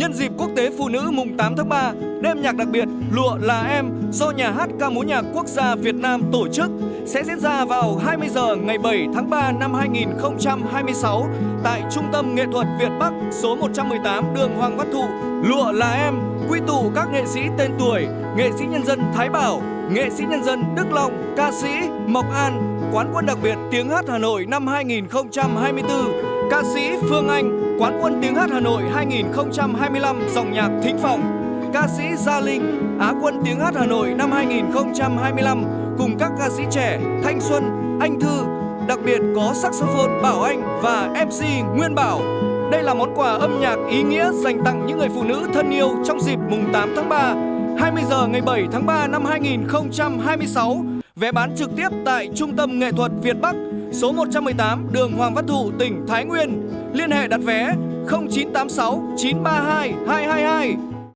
Nhân dịp Quốc tế Phụ nữ mùng 8 tháng 3, đêm nhạc đặc biệt Lụa là em do Nhà hát ca múa nhạc quốc gia Việt Nam tổ chức sẽ diễn ra vào 20 giờ ngày 7 tháng 3 năm 2026 tại Trung tâm Nghệ thuật Việt Bắc số 118 đường Hoàng Văn Thụ. Lụa là em quy tụ các nghệ sĩ tên tuổi, nghệ sĩ nhân dân Thái Bảo, nghệ sĩ nhân dân Đức Long, ca sĩ Mộc An, quán quân đặc biệt Tiếng hát Hà Nội năm 2024, ca sĩ Phương Anh, quán quân Tiếng hát Hà Nội 2025 dòng nhạc Thính Phòng, ca sĩ Gia Linh, Á quân Tiếng hát Hà Nội năm 2025 cùng các ca sĩ trẻ Thanh Xuân, Anh Thư, đặc biệt có saxophone Bảo Anh và MC Nguyên Bảo. Đây là món quà âm nhạc ý nghĩa dành tặng những người phụ nữ thân yêu trong dịp mùng 8 tháng 3, 20 giờ ngày 7 tháng 3 năm 2026. Vé bán trực tiếp tại Trung tâm Nghệ thuật Việt Bắc, số 118 đường Hoàng Văn Thụ, tỉnh Thái Nguyên. Liên hệ đặt vé 0986 932 222.